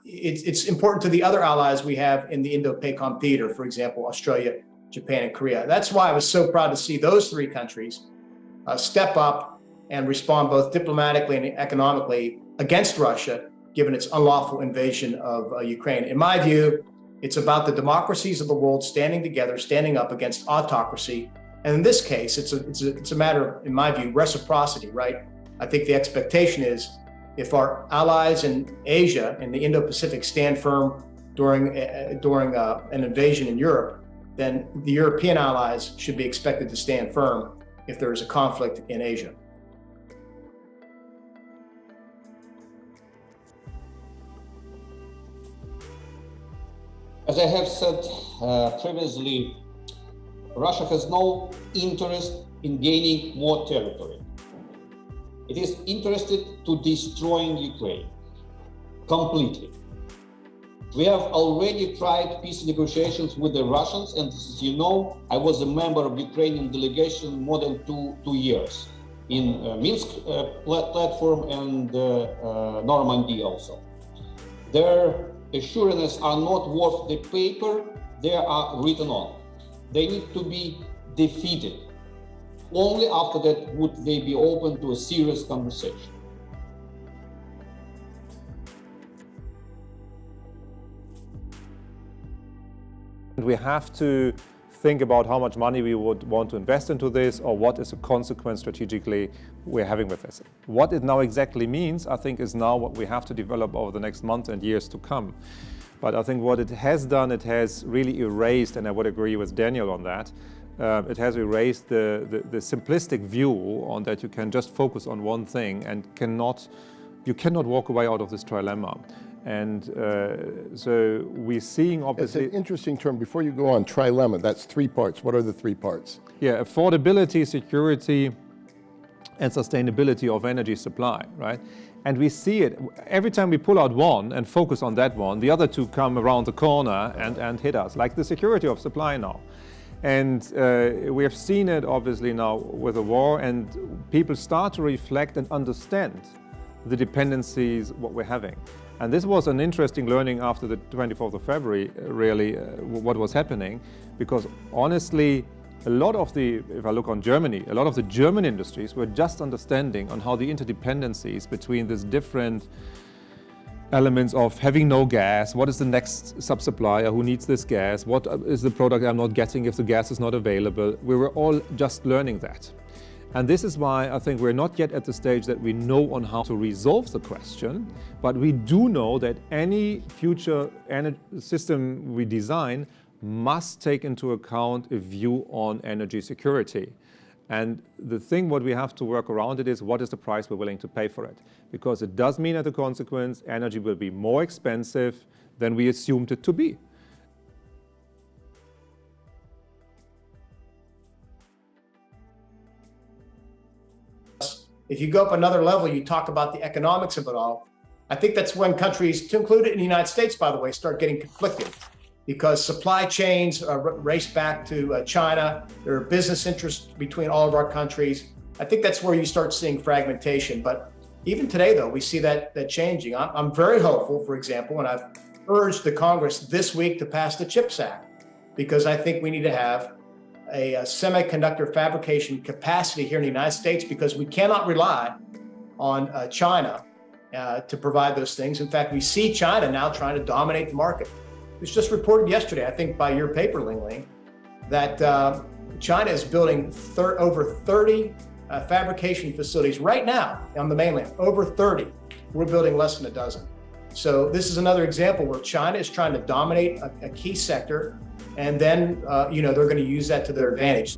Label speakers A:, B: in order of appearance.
A: it's important to the other allies we have in the Indo-PACOM theater, for example, Australia, Japan, and Korea. That's why I was so proud to see those three countries step up and respond both diplomatically and economically against Russia, given its unlawful invasion of Ukraine. In my view, it's about the democracies of the world standing together, standing up against autocracy. And in this case, it's a matter of, in my view, reciprocity, right? I think the expectation is if our allies in Asia and the Indo-Pacific stand firm during an invasion in Europe, then the European allies should be expected to stand firm if there is a conflict in Asia.
B: As I have said previously, Russia has no interest in gaining more territory. It is interested to destroying Ukraine completely. We have already tried peace negotiations with the Russians, and as you know, I was a member of Ukrainian delegation more than two years in Minsk platform and Normandy also. Their assurances are not worth the paper they are written on. They need to be defeated. Only after that would they be open to a serious conversation.
C: We have to think about how much money we would want to invest into this, or what is the consequence strategically we're having with this. What it now exactly means, I think, is now what we have to develop over the next months and years to come. But I think what it has done, it has really erased, and I would agree with Daniel on that, it has erased the simplistic view on that you can just focus on one thing and you cannot walk away out of this trilemma. And so we're seeing, obviously...
D: It's an interesting term. Before you go on, trilemma, that's three parts. What are the three parts?
C: Yeah, affordability, security, and sustainability of energy supply, right? And we see it, every time we pull out one and focus on that one, the other two come around the corner and hit us, like the security of supply now. And we have seen it, obviously, now with the war, and people start to reflect and understand the dependencies, what we're having. And this was an interesting learning after the 24th of February, really, what was happening, because honestly, a lot of the, if I look on Germany, a lot of the German industries were just understanding on how the interdependencies between these different elements of having no gas, what is the next sub-supplier who needs this gas, what is the product I'm not getting if the gas is not available. We were all just learning that. And this is why I think we're not yet at the stage that we know on how to resolve the question, but we do know that any future energy system we design must take into account a view on energy security. And the thing what we have to work around it is, what is the price we're willing to pay for it? Because it does mean, as a consequence, energy will be more expensive than we assumed it to be.
A: If you go up another level, you talk about the economics of it all. I think that's when countries, to include it in the United States, by the way, start getting conflicted, because supply chains race back to China. There are business interests between all of our countries. I think that's where you start seeing fragmentation. But even today, though, we see that changing. I'm very hopeful, for example, and I've urged the Congress this week to pass the CHIPS Act, because I think we need to have a semiconductor fabrication capacity here in the United States, because we cannot rely on China to provide those things. In fact, we see China now trying to dominate the market. It was just reported yesterday, I think by your paper, Ling Ling, that China is building over 30 fabrication facilities right now on the mainland, over 30. We're building less than a dozen. So this is another example where China is trying to dominate a key sector, and then they're going to use that to their advantage.